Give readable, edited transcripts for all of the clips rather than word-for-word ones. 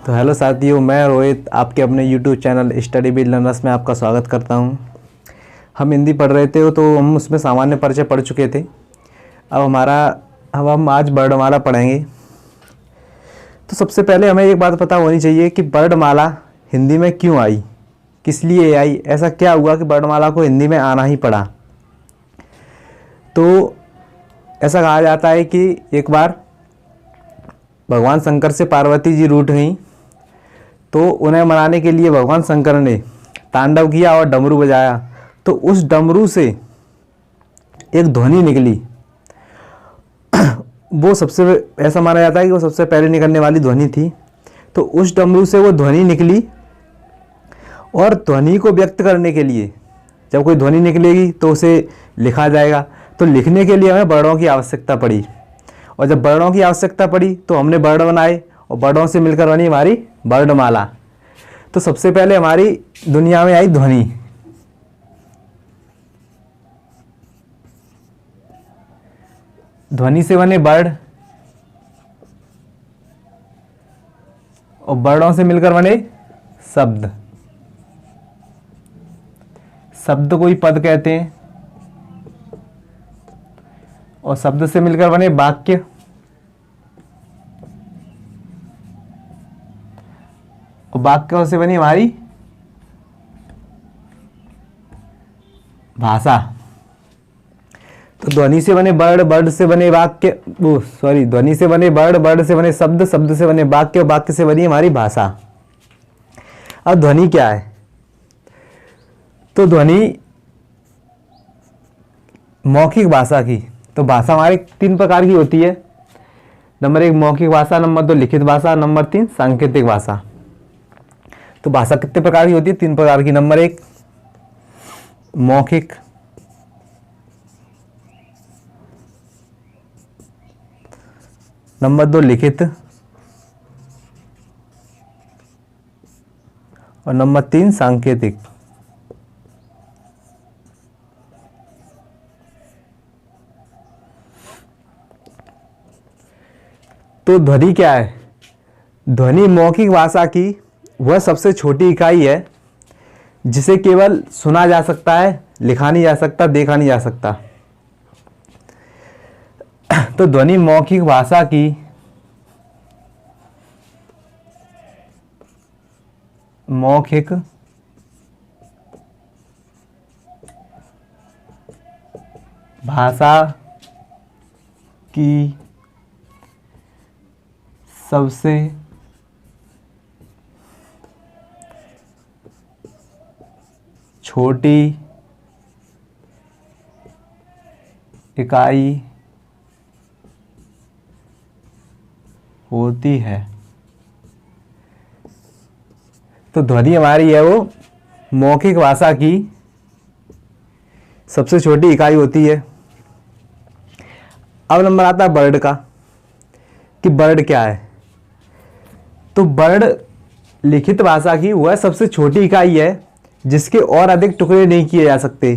तो हेलो साथियों, मैं रोहित आपके अपने YouTube channel study with learners में आपका स्वागत करता हूं। हम हिंदी पढ़ रहे थे तो हम उसमें सामान्य परिचय पढ़ चुके थे। अब हम आज वर्णमाला पढ़ेंगे। तो सबसे पहले हमें एक बात पता होनी चाहिए कि वर्णमाला हिंदी में क्यों आई, किस लिए आई, ऐसा क्या हुआ कि वर्णमाला को हिंदी में आना ही पड़ा। तो ऐसा कहा जाता है कि एक बार भगवान शंकर से पार्वती जी रूठ गईं, तो उन्हें मनाने के लिए भगवान शंकर ने तांडव किया और डमरू बजाया। तो उस डमरू से एक ध्वनि निकली। वो सबसे ऐसा माना जाता है कि वो सबसे पहले निकलने वाली ध्वनि थी। तो उस डमरू से वो ध्वनि निकली और ध्वनि को व्यक्त करने के लिए जब कोई ध्वनि निकलेगी तो उसे लिखा जाएगा। तो लिखने के लिए हमें वर्णों की आवश्यकता पड़ी, और जब वर्णों की आवश्यकता पड़ी तो हमने वर्ण बनाए और वर्णों से मिलकर बनी हमारी वर्णमाला। तो सबसे पहले हमारी दुनिया में आई ध्वनि। ध्वनि से बने वर्ण और वर्णों से मिलकर बने शब्द। शब्द को ही पद कहते हैं और शब्द से मिलकर बने वाक्य। और वाक्यों से बनी हमारी भाषा। तो ध्वनि से बने वर्ण, वर्ण से बने वाक्य, ध्वनि से बने वर्ण, वर्ण से बने शब्द, शब्द से बने वाक्य, वाक्य से बनी हमारी भाषा। अब ध्वनि क्या है? तो ध्वनि मौखिक भाषा की, तो भाषा हमारे 3 प्रकार की होती है। नंबर 1 मौखिक भाषा, नंबर 2 लिखित भाषा, नंबर 3 सांकेतिक भाषा। तो भाषा कितने प्रकार की होती है? 3 प्रकार की। नंबर 1 मौखिक, नंबर 2 लिखित और नंबर 3 सांकेतिक। तो ध्वनि क्या है? ध्वनि मौखिक भाषा की वह सबसे छोटी इकाई है जिसे केवल सुना जा सकता है, लिखा नहीं जा सकता, देखा नहीं जा सकता। तो ध्वनि मौखिक भाषा की मौखिक भाषा की सबसे छोटी इकाई होती है। तो ध्वनि हमारी है वो मौखिक भाषा की सबसे छोटी इकाई होती है। अब नंबर आता है वर्ड का, कि वर्ड क्या है। तो वर्ड लिखित भाषा की वह सबसे छोटी इकाई है जिसके और अधिक टुकड़े नहीं किए जा सकते।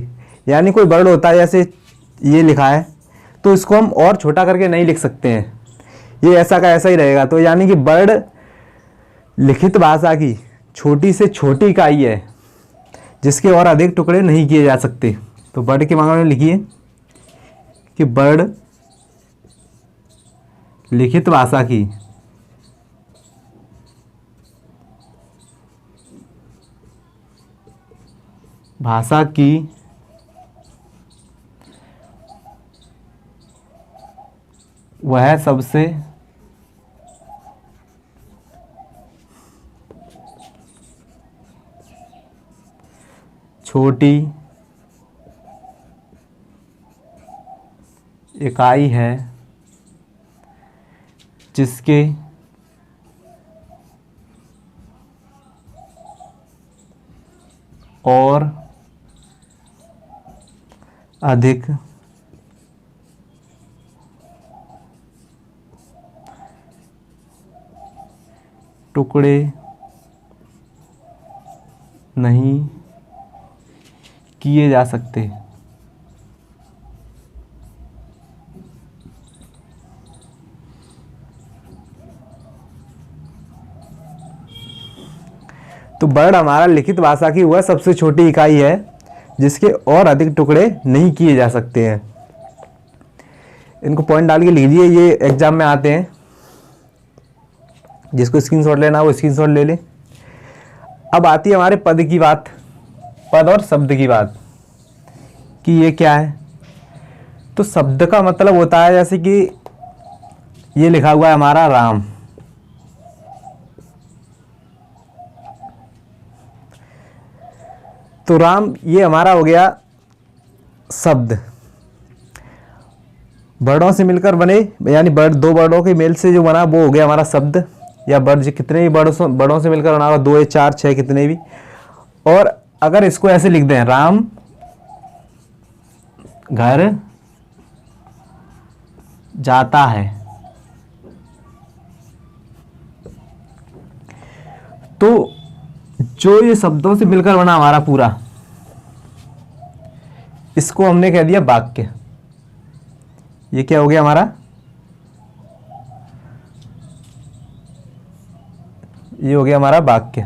यानी कोई वर्ड होता है, जैसे ये लिखा है, तो इसको हम और छोटा करके नहीं लिख सकते हैं, ये ऐसा का ऐसा ही रहेगा। तो यानी कि वर्ड लिखित भाषा की छोटी से छोटी इकाई है जिसके और अधिक टुकड़े नहीं किए जा सकते। तो वर्ड के मामले में लिखिए कि वर्ड लिखित भाषा की वह सबसे छोटी इकाई है जिसके और अधिक टुकड़े नहीं किए जा सकते। तो वर्ड हमारा लिखित भाषा की वह सबसे छोटी इकाई है जिसके और अधिक टुकड़े नहीं किए जा सकते हैं। इनको पॉइंट डाल के लीजिए, ये एग्जाम में आते हैं। जिसको स्क्रीनशॉट लेना वो स्क्रीनशॉट ले ले। अब आती है हमारे पद की बात, पद और शब्द की बात कि ये क्या है। तो शब्द का मतलब होता है, जैसे कि ये लिखा हुआ है हमारा राम, तो राम ये हमारा हो गया शब्द। वर्डों से मिलकर बने, यानी वर्ड दो वर्डों के मेल से जो बना वो हो गया हमारा शब्द, या वर्ड जो कितने भी वर्डों से मिलकर बना हुआ, 2 या 4 6 कितने भी। और अगर इसको ऐसे लिख दें, राम घर जाता है, तो जो ये शब्दों से मिलकर बना हमारा पूरा, इसको हमने कह दिया वाक्य। ये क्या हो गया हमारा, ये हो गया हमारा वाक्य।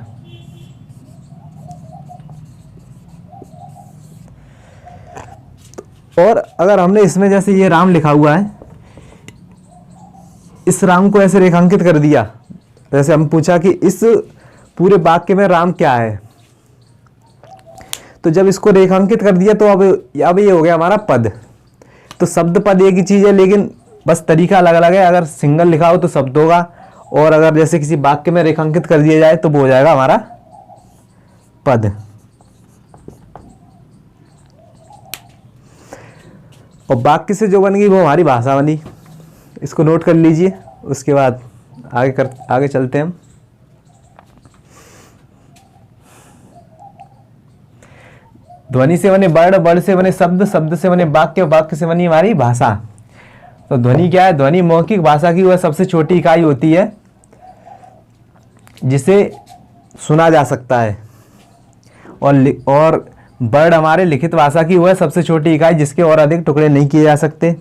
और अगर हमने इसमें जैसे ये राम लिखा हुआ है, इस राम को ऐसे रेखांकित कर दिया, जैसे हम पूछा कि इस पूरे वाक्य में राम क्या है, तो जब इसको रेखांकित कर दिया तो अब ये हो गया हमारा पद। तो शब्द पद एक ही चीज है, लेकिन बस तरीका अलग अलग है। अगर सिंगल लिखा हो तो शब्द होगा, और अगर जैसे किसी वाक्य में रेखांकित कर दिया जाए तो वो हो जाएगा हमारा पद। और वाक्य से जो बन गई वो हमारी भाषा बनी। इसको नोट कर लीजिए, उसके बाद आगे चलते हैं हम। ध्वनि से बने वर्ड, वर्ड से बने शब्द, शब्द से बने वाक्य, वाक्य से बनी हमारी भाषा। तो ध्वनि क्या है, ध्वनि मौखिक भाषा की वह सबसे छोटी इकाई होती है जिसे सुना जा सकता है। और वर्ड हमारे लिखित भाषा की वह सबसे छोटी इकाई जिसके और अधिक टुकड़े नहीं किए जा सकते।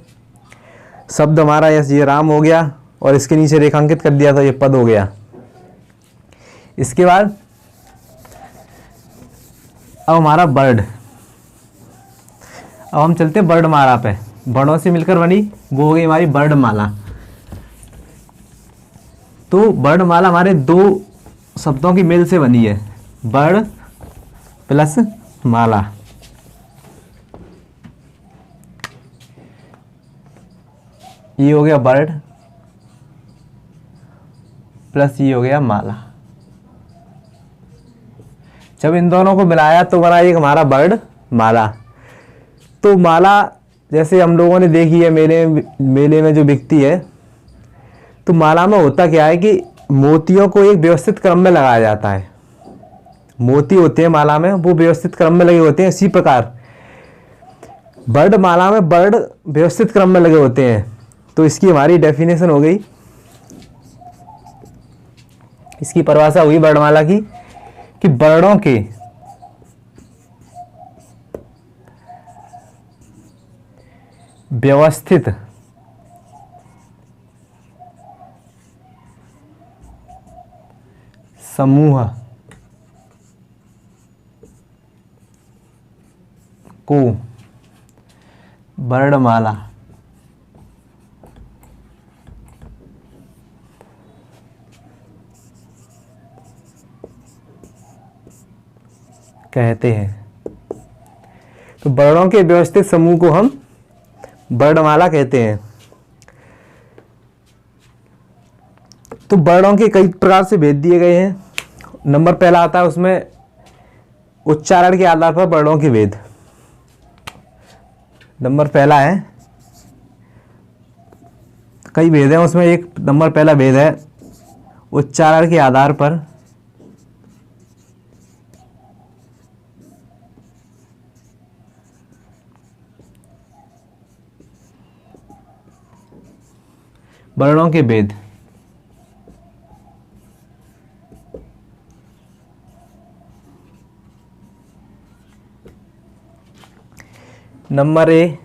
शब्द हमारा ये राम हो गया, और इसके नीचे रेखांकित कर दिया था, ये पद हो गया। इसके बाद अब हमारा वर्ड। अब हम चलते हैं वर्णमाला पे। वर्णों से मिलकर बनी वो हो गई हमारी वर्णमाला। तो वर्णमाला हमारे 2 शब्दों की मेल से बनी है, वर्ण प्लस माला। ये हो गया वर्ड प्लस ये हो गया माला। जब इन दोनों को मिलाया तो बना एक हमारा वर्ड माला। तो माला जैसे हम लोगों ने देखी है मेले में जो बिकती है, तो माला में होता क्या है कि मोतियों को एक व्यवस्थित क्रम में लगाया जाता है। मोती होते हैं माला में, वो व्यवस्थित क्रम में लगे होते हैं। इसी प्रकार वर्ड माला में वर्ड व्यवस्थित क्रम में लगे होते हैं। तो इसकी हमारी डेफिनेशन हो गई, इसकी परिभाषा हुई वर्णमाला की कि वर्णों के व्यवस्थित समूह को वर्णमाला कहते हैं। तो वर्णों के व्यवस्थित समूह को हम वर्णमाला कहते हैं। तो वर्णों के कई प्रकार से भेद दिए गए हैं। नंबर पहला आता है उसमें उच्चारण के आधार पर वर्णों के भेद। नंबर पहला है, कई भेद हैं उसमें, एक नंबर पहला भेद है उच्चारण के आधार पर वर्णों के भेद। नंबर ए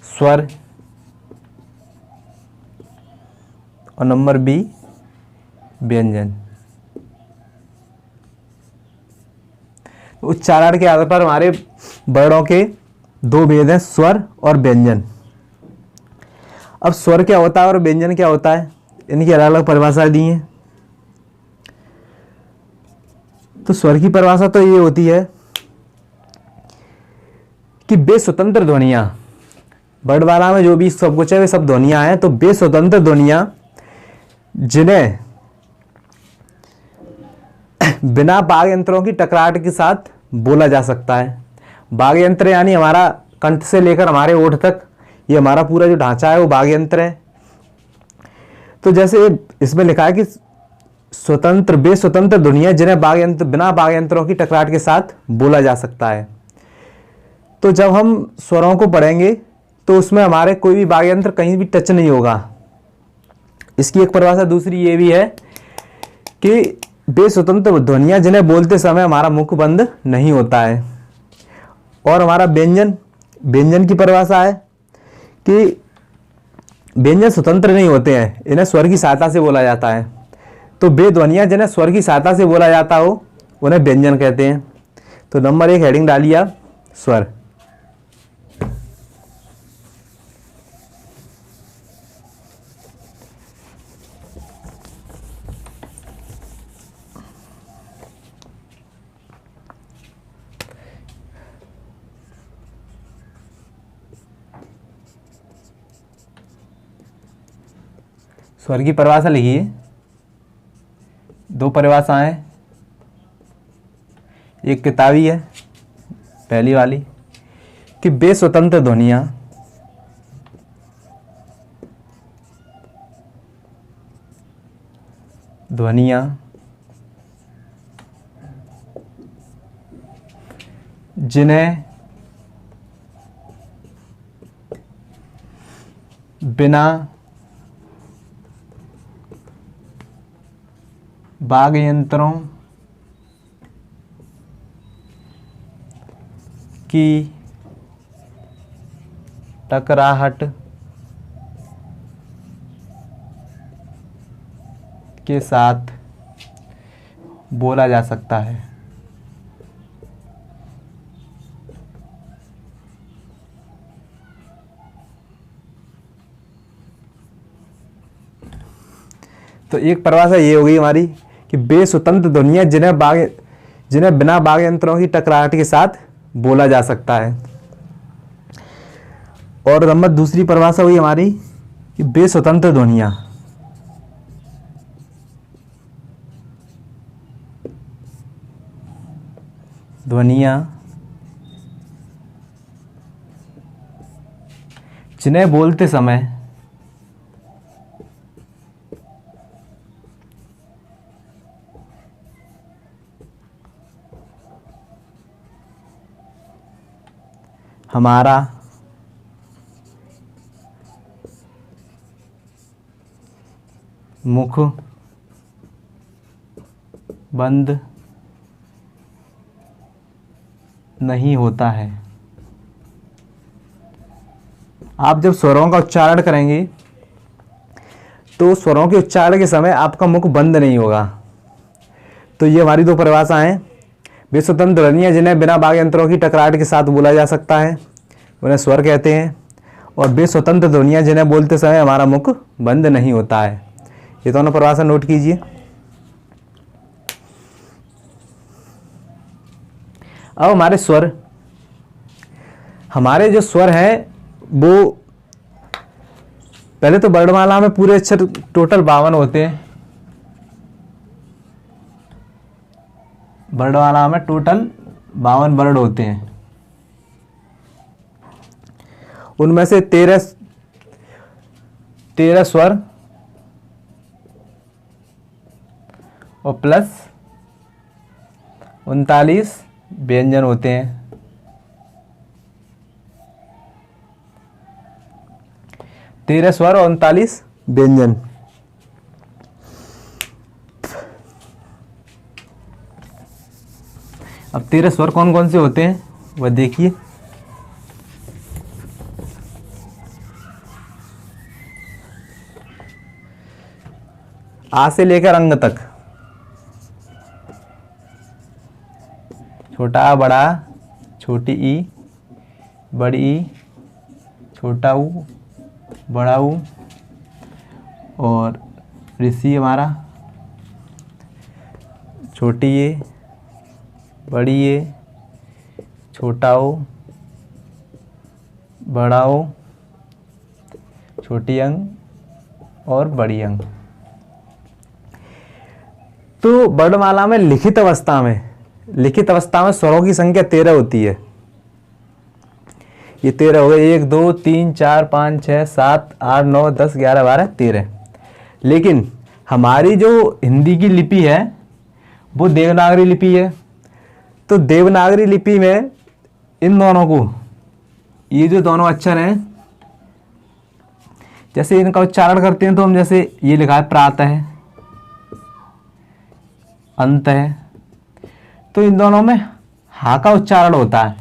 स्वर और नंबर बी व्यंजन। उच्चारण के आधार पर हमारे वर्णों के दो भेद हैं, स्वर और व्यंजन। अब स्वर क्या होता है और व्यंजन क्या होता है, इनकी अलग अलग परिभाषाएं दी हैं। तो स्वर की परिभाषा तो ये होती है कि वे स्वतंत्र ध्वनियां, वर्णमाला में जो भी सब कुछ है वे सब ध्वनियां हैं, तो वे स्वतंत्र ध्वनियां जिन्हें बिना वाग यंत्रों की टकराहट के साथ बोला जा सकता है। वाग यंत्र यानी हमारा कंठ से लेकर हमारे ओठ तक, ये हमारा पूरा जो ढांचा है वो वाग यंत्र है। तो जैसे इसमें लिखा है कि स्वतंत्र, वे स्वतंत्र ध्वनियां जिन्हें वाग यंत्र, बिना वाग यंत्रों की टकराहट के साथ बोला जा सकता है। तो जब हम स्वरों को पढ़ेंगे तो उसमें हमारे कोई भी वाग यंत्र कहीं भी टच नहीं होगा। इसकी एक परिभाषा दूसरी ये भी है कि वे स्वतंत्र ध्वनियां जिन्हें बोलते समय हमारा मुख बंद नहीं होता है। और हमारा व्यंजन, व्यंजन की परिभाषा है कि व्यंजन स्वतंत्र नहीं होते हैं, इन्हें स्वर की सहायता से बोला जाता है। तो वे ध्वनियां जिन्हें स्वर की सहायता से बोला जाता हो उन्हें व्यंजन कहते हैं। तो नंबर 1 हेडिंग डालिए आप, स्वर। स्वर की परिभाषा लिखिए, दो परिभाषाएं, एक किताबी है पहली वाली कि वे स्वतंत्र ध्वनियां जिन्हें बिना वाग यंत्रों की टकराहट के साथ बोला जा सकता है। तो एक परिभाषा ये होगी हमारी कि वे स्वतंत्र ध्वनियां जिन्हें बिना वाग यंत्रों की टकराहट के साथ बोला जा सकता है। और नंबर दूसरी परिभाषा हुई हमारी कि वे स्वतंत्र ध्वनियां जिन्हें बोलते समय हमारा मुख बंद नहीं होता है। आप जब स्वरों का उच्चारण करेंगे तो स्वरों के उच्चारण के समय आपका मुख बंद नहीं होगा। तो ये हमारी दो परिभाषाएं हैं। वे स्वतंत्र ध्वनियां जिन्हें बिना वाग यंत्रों की टकराहट के साथ बोला जा सकता है उन्हें स्वर कहते हैं। और वे स्वतंत्र ध्वनियां जिन्हें बोलते समय हमारा मुख बंद नहीं होता है। ये दोनों परिभाषा नोट कीजिए। अब हमारे स्वर, हमारे जो स्वर हैं वो पहले तो वर्णमाला में पूरे अक्षर टोटल 52 होते हैं। वर्णमाला में टोटल 52 वर्ण होते हैं। उनमें से 13 स्वर और प्लस 39 व्यंजन होते हैं। 13 स्वर और 39 व्यंजन। अब 13 स्वर कौन कौन से होते हैं वह देखिए। आ से लेकर अंग तक छोटा आ बड़ा, छोटी ई, बड़ी ई, छोटा ऊ, बड़ा ऊ, और ऋषि हमारा छोटी ए, बड़ी ए, छोटा ओ, बड़ा ओ, छोटी अंग और बड़ी अंग। तो वर्णमाला में लिखित अवस्था में स्वरों की संख्या 13 होती है। ये 13 हो गए, 1 2 3 4 5 6 7 8 9 10 11 12 13। लेकिन हमारी जो हिंदी की लिपि है वो देवनागरी लिपि है। तो देवनागरी लिपि में इन दोनों को, ये जो दोनों अक्षर हैं, जैसे इनका उच्चारण करते हैं तो हम, जैसे ये लिखा है प्रातः है, अंत है, तो इन दोनों में हा का उच्चारण होता है।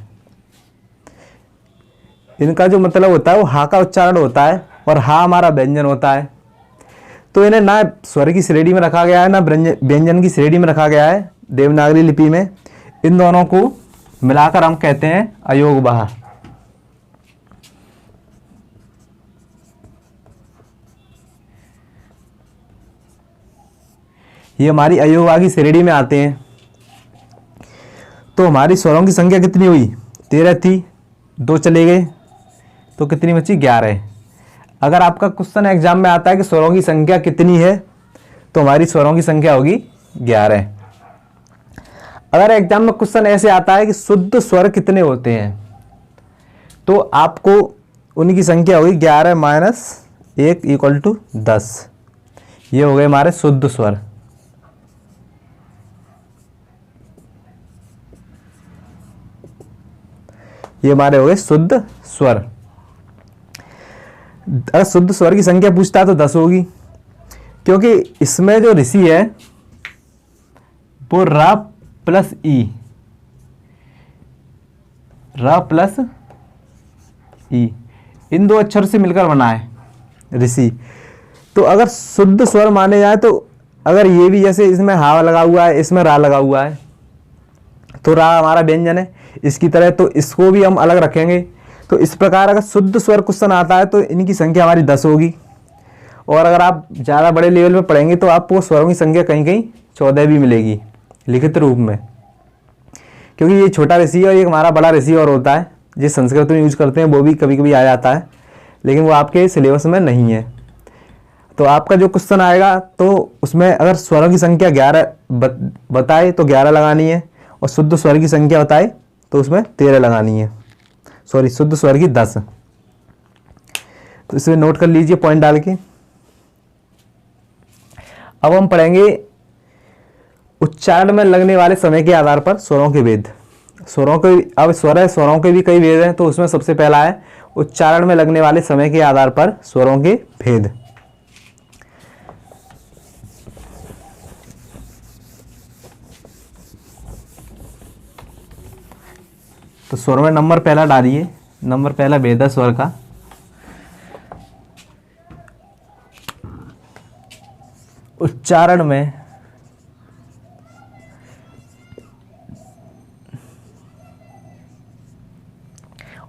इनका जो मतलब होता है वो हा का उच्चारण होता है और हा हमारा व्यंजन होता है। तो इन्हें ना स्वर की श्रेणी में रखा गया है ना व्यंजन की श्रेणी में रखा गया है देवनागरी लिपि में। इन दोनों को मिलाकर हम कहते हैं अयोगवाह। ये हमारी अयोगवाह की श्रेणी में आते हैं। तो हमारी स्वरों की संख्या कितनी हुई? 13 थी, 2 चले गए तो कितनी बची? 11। अगर आपका क्वेश्चन एग्जाम में आता है कि स्वरों की संख्या कितनी है, तो हमारी स्वरों की संख्या होगी 11। अगर एग्जाम में क्वेश्चन ऐसे आता है कि शुद्ध स्वर कितने होते हैं, तो आपको उनकी संख्या होगी 11 - 1 = 10। ये हो गए हमारे शुद्ध स्वर। ये हमारे हो गए शुद्ध स्वर। अगर शुद्ध स्वर की संख्या पूछता है तो 10 होगी, क्योंकि इसमें जो ऋषि है वो र प्लस ई, र प्लस ई, इन 2 अक्षर से मिलकर बना है ऋषि। तो अगर शुद्ध स्वर माने जाए तो अगर ये भी, जैसे इसमें हा लगा हुआ है, इसमें रा लगा हुआ है, तो रा हमारा व्यंजन है इसकी तरह, तो इसको भी हम अलग रखेंगे। तो इस प्रकार अगर शुद्ध स्वर क्वेश्चन आता है तो इनकी संख्या हमारी 10 होगी। और अगर आप ज़्यादा बड़े लेवल में पढ़ेंगे तो आपको स्वरों की संख्या कहीं कहीं 14 भी मिलेगी लिखित रूप में, क्योंकि ये छोटा ऋषि और एक हमारा बड़ा ऋषि और होता है, जिस संस्कृत में यूज करते हैं वो भी कभी कभी आ जाता है, लेकिन वो आपके सिलेबस में नहीं है। तो आपका जो क्वेश्चन आएगा तो उसमें अगर स्वरों की संख्या 11 बताए तो 11 लगानी है, और शुद्ध स्वर की संख्या बताए तो उसमें 13 लगानी है। सॉरी, शुद्ध स्वर की 10। तो इसमें नोट कर लीजिए पॉइंट डाल के। अब हम पढ़ेंगे उच्चारण में लगने वाले समय के आधार पर स्वरों के भेद। स्वरों के, अब स्वर है, स्वरों के भी कई भेद हैं, तो उसमें सबसे पहला है उच्चारण में लगने वाले समय के आधार पर स्वरों के भेद। तो स्वर में नंबर पहला डालिए, नंबर पहला भेद है स्वर का। उच्चारण में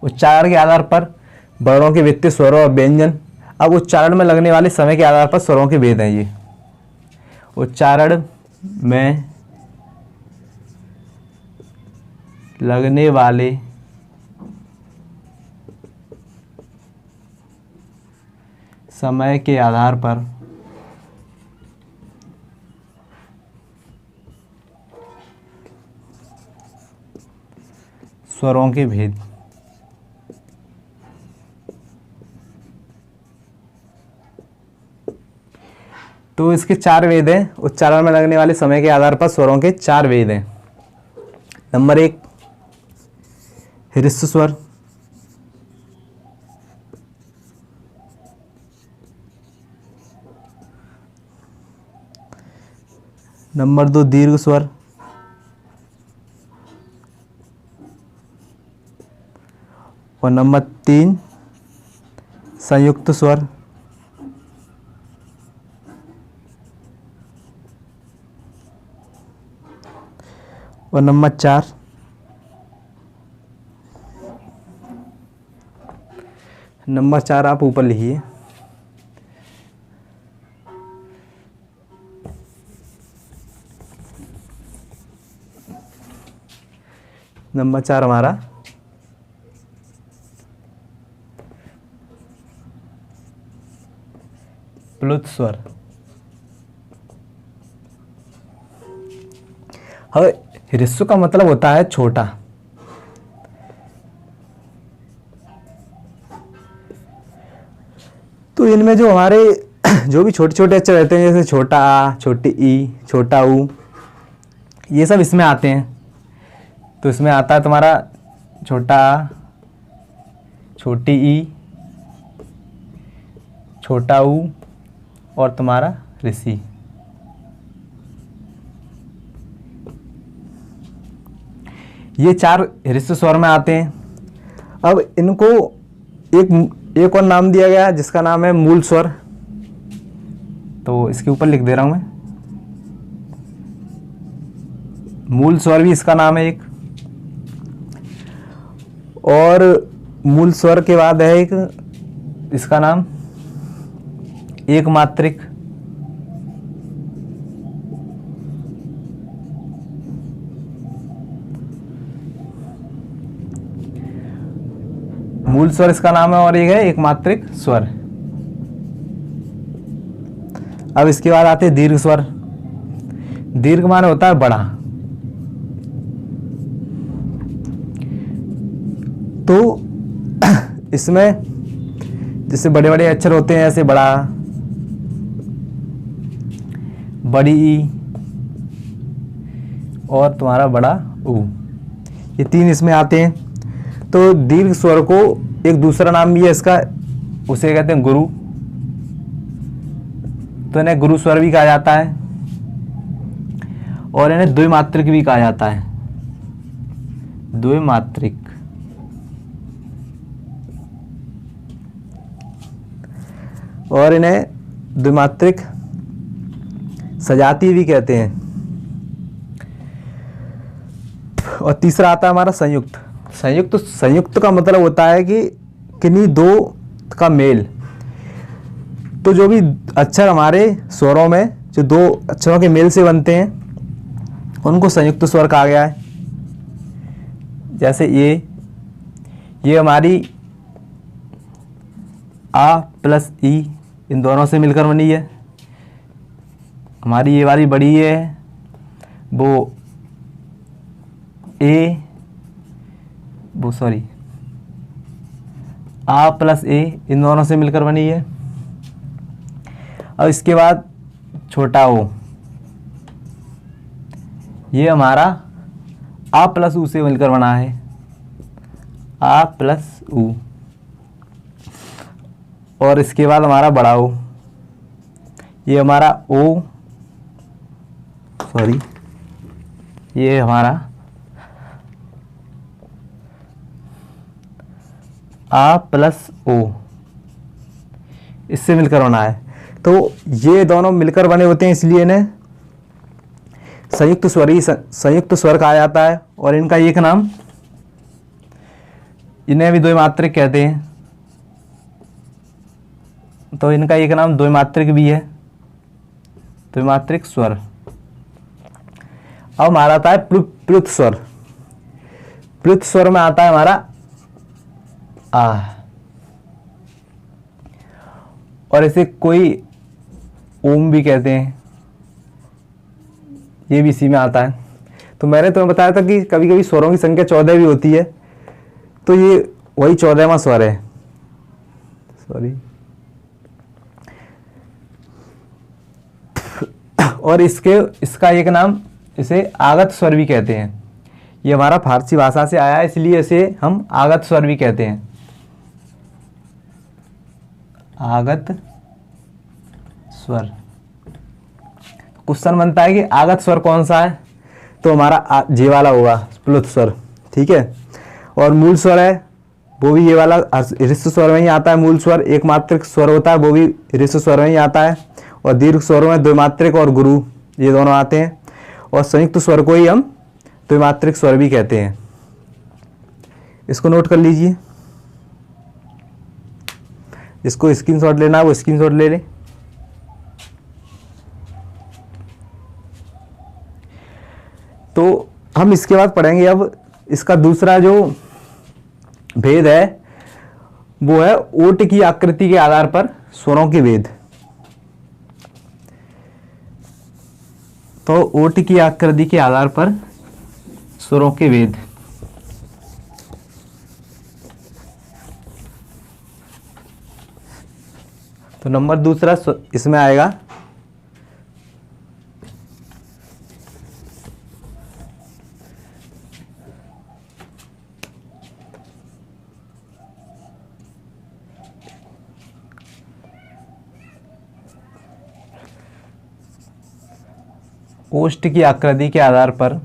उच्चारण के आधार पर वर्णों के व्यक्ति, स्वरों और व्यंजन। अब उच्चारण में लगने वाले समय के आधार पर स्वरों के भेद हैं। ये उच्चारण में लगने वाले समय के आधार पर स्वरों के भेद। तो इसके 4 वेद हैं। उच्चारण में लगने वाले समय के आधार पर स्वरों के 4 वेद हैं। नंबर 1 ह्रस्व स्वर, नंबर 2 दीर्घ स्वर, और नंबर 3 संयुक्त स्वर, और नंबर 4 नंबर 4 आप ऊपर लिखिए। नंबर 4 हमारा प्लुत स्वर। अब ह्रस्व का मतलब होता है छोटा। तो इनमें जो हमारे जो भी छोटे छोटे अक्षर रहते हैं, जैसे छोटा आ, छोटी ई, छोटा ऊ, ये सब इसमें आते हैं। तो इसमें आता है तुम्हारा छोटा आ, छोटी ई, छोटा ऊ और तुम्हारा ऋषि। ये 4 ह्रस्व स्वर में आते हैं। अब इनको एक और नाम दिया गया है जिसका नाम है मूल स्वर। तो इसके ऊपर लिख दे रहा हूं मैं, मूल स्वर भी इसका नाम है एक। और मूल स्वर के बाद है एक इसका नाम एक मात्रिक। मूल स्वर इसका नाम है और एक है एक मात्रिक स्वर। अब इसके बाद आते हैं दीर्घ स्वर। दीर्घ माने होता है बड़ा। तो इसमें जैसे बड़े बड़े अक्षर होते हैं, ऐसे बड़ा, बड़ी ई और तुम्हारा बड़ा ऊ, ये 3 इसमें आते हैं। तो दीर्घ स्वर को एक दूसरा नाम भी है इसका, उसे कहते हैं गुरु। तो इन्हें गुरु स्वर भी कहा जाता है और इन्हें द्विमात्रिक भी कहा जाता है। द्विमात्रिक। और इन्हें द्विमात्रिक सजाती भी कहते हैं। और तीसरा आता है हमारा संयुक्त। संयुक्त का मतलब होता है कि किन्हीं दो का मेल। तो जो भी अक्षर हमारे स्वरों में जो 2 अक्षरों के मेल से बनते हैं उनको संयुक्त स्वर कहा गया है। जैसे ये हमारी आ प्लस ई इन दोनों से मिलकर बनी है। हमारी ये वाली बड़ी है वो आ प्लस ए इन दोनों से मिलकर बनी है। अब इसके बाद छोटा ओ, ये हमारा आ प्लस ऊ से मिलकर बना है। आ प्लस ऊ। और इसके बाद हमारा बड़ा ओ, ये हमारा ये हमारा आ प्लस ओ, इससे मिलकर बना है। तो ये दोनों मिलकर बने होते हैं, इसलिए इन्हें संयुक्त स्वर कहा जाता है। और इनका एक नाम, इन्हें भी द्विमात्रिक कहते हैं। तो इनका एक नाम द्विमात्रिक भी है, द्विमात्रिक स्वर। अब हमारा आता है प्लुत स्वर। प्लुत स्वर में आता है हमारा आ, और इसे कोई ओम भी कहते हैं, ये भी इसी में आता है। तो मैंने तुम्हें बताया था कि कभी कभी स्वरों की संख्या 14 भी होती है, तो ये वही 14वां स्वर है। और इसका एक नाम, इसे आगत स्वर भी कहते हैं। ये हमारा फारसी भाषा से आया है, इसलिए इसे हम आगत स्वर भी कहते हैं। आगत स्वर। क्वेश्चन बनता है कि आगत स्वर कौन सा है, तो हमारा जे वाला होगा, प्लुत स्वर। ठीक है। और मूल स्वर है वो भी ये वाला ह्रस्व स्वर में ही आता है। मूल स्वर एक मात्रिक स्वर होता है, वो भी ह्रस्व स्वर में ही आता है। और दीर्घ स्वरों में द्विमात्रिक और गुरु ये दोनों आते हैं। और संयुक्त स्वर को ही हम द्विमात्रिक स्वर भी कहते हैं। इसको नोट कर लीजिए। जिसको स्क्रीनशॉट लेना है वो स्क्रीनशॉट ले ले। तो हम इसके बाद पढ़ेंगे अब इसका दूसरा जो भेद है वो है ओट की आकृति के आधार पर स्वरों के भेद। तो ओट की आकृति के आधार पर स्वरों के भेद। तो नंबर दूसरा इसमें आएगा ओष्ठ की आकृति के आधार पर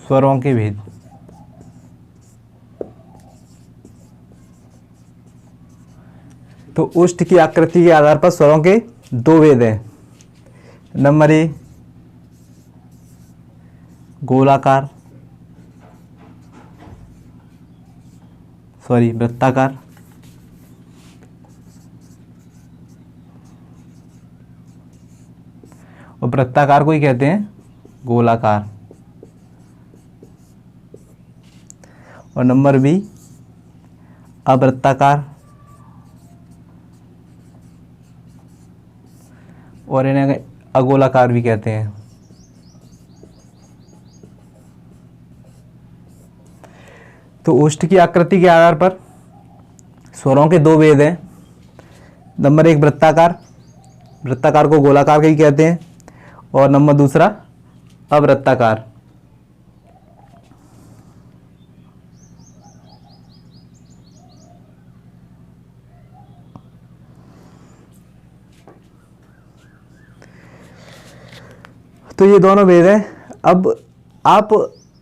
स्वरों के भेद। तो ओष्ठ की आकृति के आधार पर स्वरों के दो भेद हैं। नंबर ए गोलाकार, वृत्ताकार। और वृत्ताकार को ही कहते हैं गोलाकार। और नंबर बी अवृत्ताकार, और इन्हें अगोलाकार भी कहते हैं। तो ओष्ठ की आकृति के आधार पर स्वरों के दो भेद हैं। नंबर एक वृत्ताकार, वृत्ताकार को गोलाकार ही कहते हैं। और नंबर दूसरा अवृत्ताकार। तो ये दोनों भेद हैं। अब आप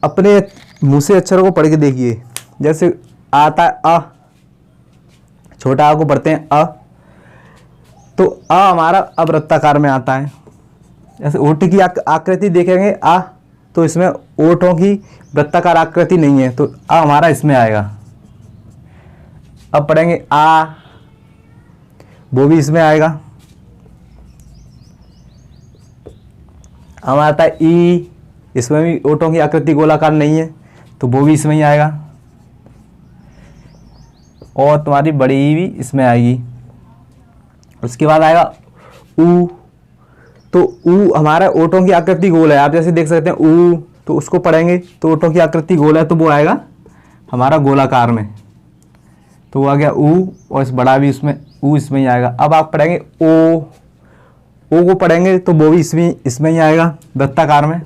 अपने मुंह से अक्षरों को पढ़ के देखिए। जैसे आता है अ, छोटा आ को पढ़ते हैं अ, तो अ हमारा अवृत्ताकार में आता है। जैसे ओठ की आकृति देखेंगे आ, तो इसमें ओठों की वृत्ताकार आकृति नहीं है, तो आ हमारा इसमें आएगा। अब पढ़ेंगे आ, वो भी इसमें आएगा। हमारा आता है ई, इसमें भी ओठों की आकृति गोलाकार नहीं है, तो वो भी इसमें ही आएगा। और तुम्हारी बड़ी ई भी इसमें आएगी। उसके बाद आएगा ऊ, तो ऊ हमारा ओठों की आकृति गोल है। आप जैसे देख सकते हैं ऊ, तो उसको पढ़ेंगे तो ओठों की आकृति गोल है, तो वो आएगा हमारा गोलाकार में, तो वो आ गया ऊ। और इस बड़ा भी इसमें ऊ इसमें ही आएगा। अब आप पढ़ेंगे ओ, ओ को पढ़ेंगे तो वो भी इसमें ही आएगा वृत्ताकार में,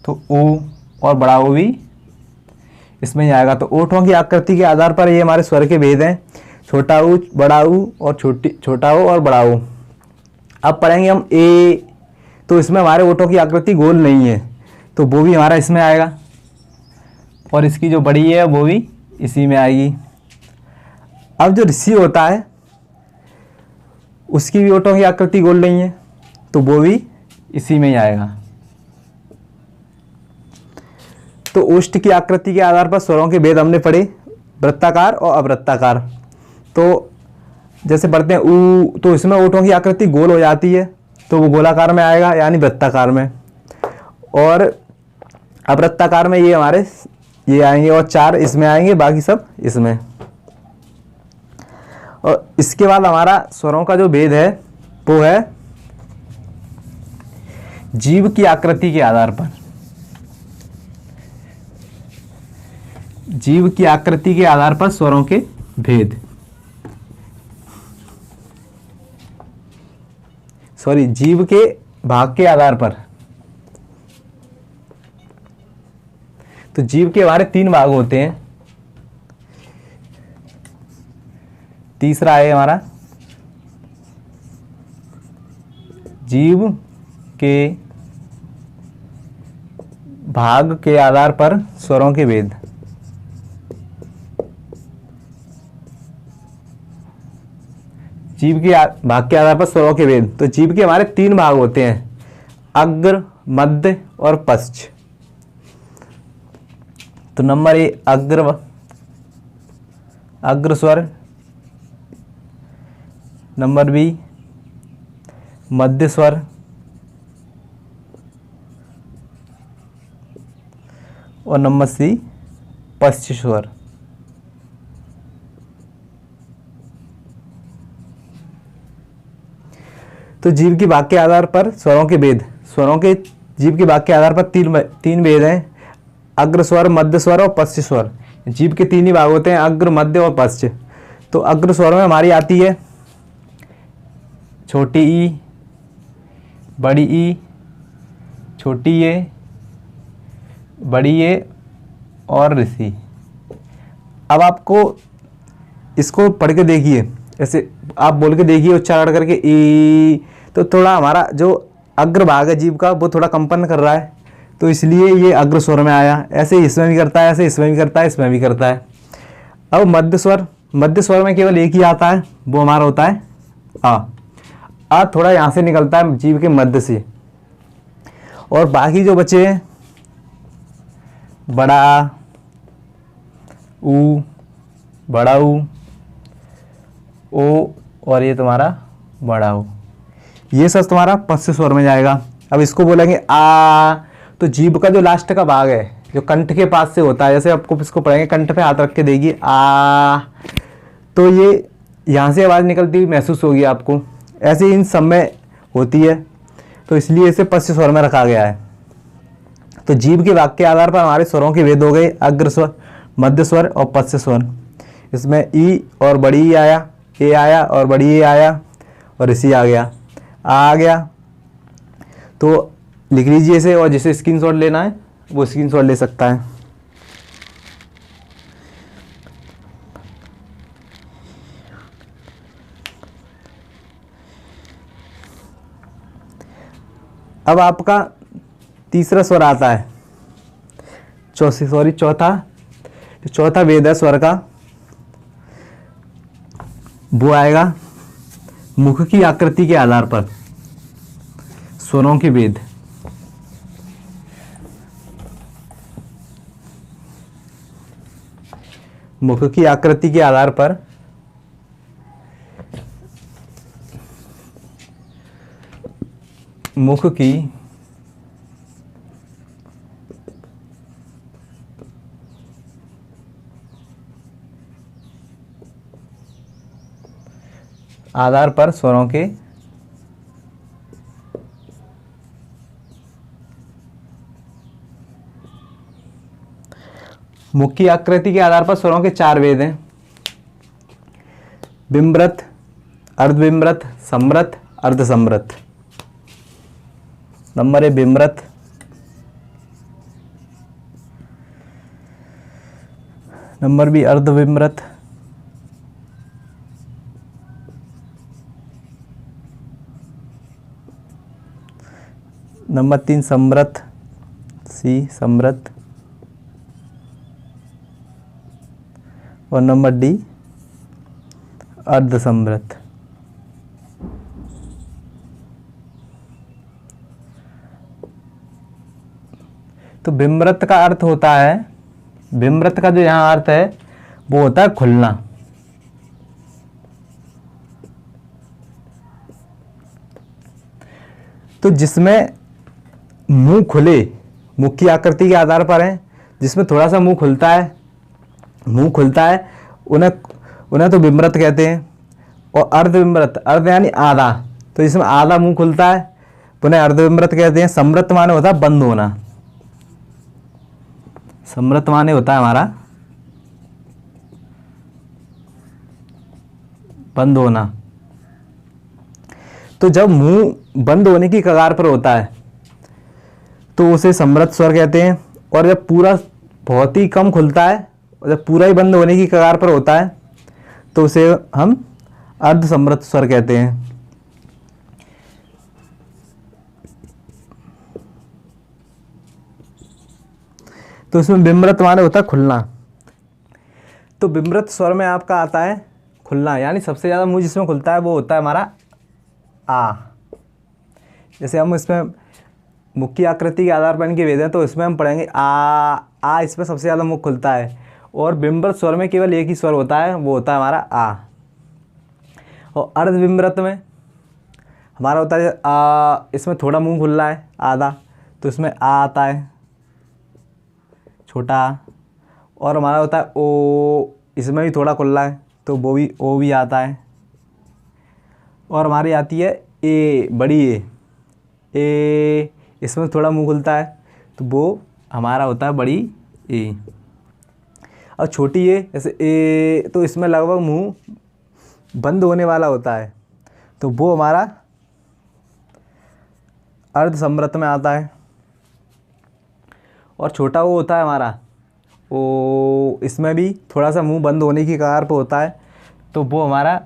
तो ओ और बड़ा ओ भी इसमें ही आएगा। तो ओठों की आकृति के आधार पर ये हमारे स्वर के भेद हैं, छोटा ऊ, बड़ा ऊ और छोटा ओ और बड़ा ओ। अब पढ़ेंगे हम ए, तो इसमें हमारे ओठों की आकृति गोल नहीं है, तो वो भी हमारा इसमें आएगा। और इसकी जो बड़ी है वो भी इसी में आएगी। अब जो ऋषि होता है उसकी भी ओठों की आकृति गोल नहीं है, तो वो भी इसी में ही आएगा। तो ओष्ठ की आकृति के आधार पर स्वरों के भेद हमने पढ़े, वृत्ताकार और अवृत्ताकार। तो जैसे पढ़ते हैं ऊ, तो इसमें ओठों की आकृति गोल हो जाती है, तो वो गोलाकार में आएगा यानी वृत्ताकार में। और अवृत्ताकार में ये हमारे ये आएंगे और चार इसमें आएंगे, बाकी सब इसमें। और इसके बाद हमारा स्वरों का जो भेद है वो है जीभ की आकृति के आधार पर। जीभ की आकृति के आधार पर स्वरों के भेद, जीभ के भाग के आधार पर। तो जीभ के हमारे तीन भाग होते हैं। तीसरा है हमारा जीभ के भाग के आधार पर स्वरों के भेद। भाग के आधार पर स्वरों के भेद। तो जीभ के हमारे 3 भाग होते हैं, अग्र, मध्य और पश्च। तो नंबर ए अग्र स्वर, नंबर बी मध्य स्वर, और नंबर सी पश्च स्वर। तो जीभ की भाग के आधार पर स्वरों के भेद, जीभ के भाग के आधार पर तीन भेद हैं, अग्र स्वर, मध्य स्वर और पश्च स्वर। जीभ के 3 ही भाग होते हैं, अग्र, मध्य और पश्च। तो अग्र स्वर में हमारी आती है छोटी ई, बड़ी ई, छोटी ए, बड़ी ए और ऋषि। अब आपको इसको पढ़ के देखिए, ऐसे आप बोल के देखिए उच्चारण करके, ई। तो थोड़ा हमारा जो अग्र भाग है जीभ का वो थोड़ा कंपन कर रहा है, तो इसलिए ये अग्र स्वर में आया। ऐसे इसमें भी करता है, ऐसे इसमें भी करता है, इसमें भी करता है। अब मध्य स्वर में केवल एक ही आता है, वो हमारा होता है आ थोड़ा यहाँ से निकलता है जीभ के मध्य से, और बाकी जो बचे हैं बड़ा आ, ऊ, बड़ा ऊ, ओ, और ये तुम्हारा बड़ा ऊ, ये सब तुम्हारा पश्च स्वर में जाएगा। अब इसको बोलेंगे आ। तो जीभ का जो लास्ट का भाग है जो कंठ के पास से होता है, जैसे आपको इसको पढ़ेंगे, कंठ पे हाथ रख के देखिए आ, तो ये यहाँ से आवाज़ निकलती हुई महसूस होगी आपको। ऐसे इन सब में होती है, तो इसलिए इसे पश्च स्वर में रखा गया है। तो जीभ के भाग के आधार पर हमारे स्वरों के भेद हो गए, अग्र स्वर, मध्य स्वर और पश्च स्वर। इसमें ई और बड़ी ई आया, ए आया और बड़ी ए आया, और ऋषि आ गया, आ गया। तो लिख लीजिए इसे, और जिसे स्क्रीनशॉट लेना है वो स्क्रीनशॉट ले सकता है। अब आपका तीसरा स्वर आता है, चौथा वेद है स्वर का, वो आएगा मुख की आकृति के आधार पर स्वरों के भेद। मुख की आकृति के आधार पर मुख की आधार पर स्वरों के मुख की आकृति के आधार पर स्वरों के 4 भेद हैं, बिम्रत, अर्धबिम्रत, सम्रत, अर्धसम्रत। नंबर ए बिम्रत, नंबर बी अर्धबिम्रत, नंबर 3 सम्रत, सी सम्रत, और नंबर डी अर्धसम्रत। तो बिम्रत का अर्थ होता है, बिम्रत का जो यहाँ अर्थ है वो होता है खुलना। तो जिसमें मुंह खुले, मुख की आकृति के आधार पर है, जिसमें थोड़ा सा मुंह खुलता है, उन्हें तो बिम्रत कहते हैं। और अर्धबिम्रत, अर्ध यानी आधा, तो जिसमें आधा मुंह खुलता है उन्हें अर्धबिम्रत कहते हैं। सम्रत माने होता है बंद होना, सम्रत माने होता है हमारा बंद होना। तो जब मुंह बंद होने की कगार पर होता है तो उसे सम्रत स्वर कहते हैं, और जब पूरा बहुत ही कम खुलता है और जब पूरा ही बंद होने की कगार पर होता है तो उसे हम अर्धसम्रत स्वर कहते हैं। तो इसमें बिम्रत माने होता है खुलना। तो बिम्रत स्वर में आपका आता है खुलना, यानी सबसे ज़्यादा मुंह जिसमें खुलता है वो होता है हमारा आ। जैसे हम इसमें मुख की आकृति के आधार पर इनके वेद हैं, तो इसमें हम पढ़ेंगे आ, इसमें सबसे ज़्यादा मुख खुलता है। और बिम्बरत स्वर में केवल एक ही स्वर होता है, वो होता है हमारा आ। और अर्धविम्बरत में हमारा होता है आ, इसमें थोड़ा मुंह खुल रहा है आधा, तो इसमें आ आता है छोटा। और हमारा होता है ओ, इसमें भी थोड़ा खुल रहा है, तो वो भी ओ भी आता है। और हमारी आती है ए, बड़ी ए, इसमें थोड़ा मुंह खुलता है, तो वो हमारा होता है बड़ी ए। और छोटी ए, जैसे ए, तो इसमें लगभग मुंह बंद होने वाला होता है, तो वो हमारा अर्ध संवृत में आता है। और छोटा वो होता है हमारा ओ, इसमें भी थोड़ा सा मुंह बंद होने की कगार पर होता है, तो वो हमारा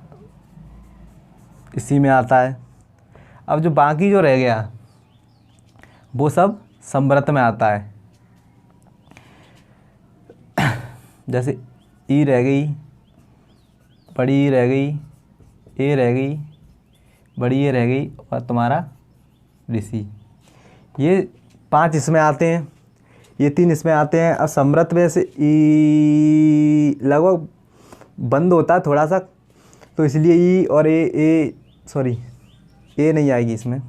इसी में आता है। अब जो बाकी जो रह गया वो सब संवृत में आता है। जैसे ई रह गई, बड़ी ई रह गई, ए रह गई, बड़ी ए रह गई, और तुम्हारा ऋषि। ये 5 इसमें आते हैं, ये 3 इसमें आते हैं। अब संवृत में से ई लगभग बंद होता है थोड़ा सा, तो इसलिए ई और ए सॉरी ए नहीं आएगी इसमें।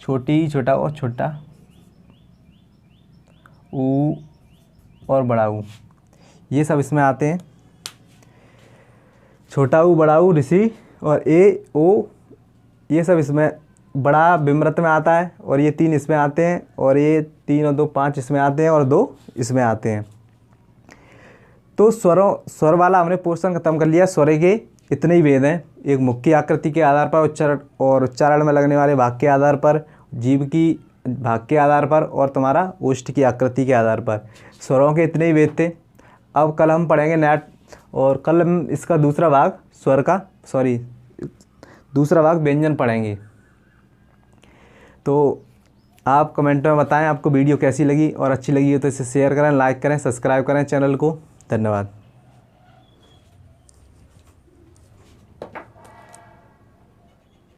छोटी, छोटा और छोटा, ऊ और बड़ा ऊ, ये सब इसमें आते हैं। छोटा ऊ, बड़ा ऊ, ऋषि और ए ओ, ये सब इसमें बड़ा बिम्रत में आता है। और ये 3 इसमें आते हैं, और ये 3 और 2 5 इसमें आते हैं, और 2 इसमें आते हैं। तो स्वर वाला हमने पोर्शन खत्म कर लिया। स्वर के इतने ही भेद हैं, एक मुख की आकृति के आधार पर उच्चारण, और उच्चारण में लगने वाले भाग के आधार पर, जीभ की भाग के आधार पर, और तुम्हारा ओष्ठ की आकृति के आधार पर। स्वरों के इतने ही भेद थे। अब कल हम पढ़ेंगे नेट, और कल हम इसका दूसरा भाग स्वर का दूसरा भाग व्यंजन पढ़ेंगे। तो आप कमेंट में बताएं आपको वीडियो कैसी लगी, और अच्छी लगी हो तो इसे शेयर करें, लाइक करें, सब्सक्राइब करें चैनल को। धन्यवाद।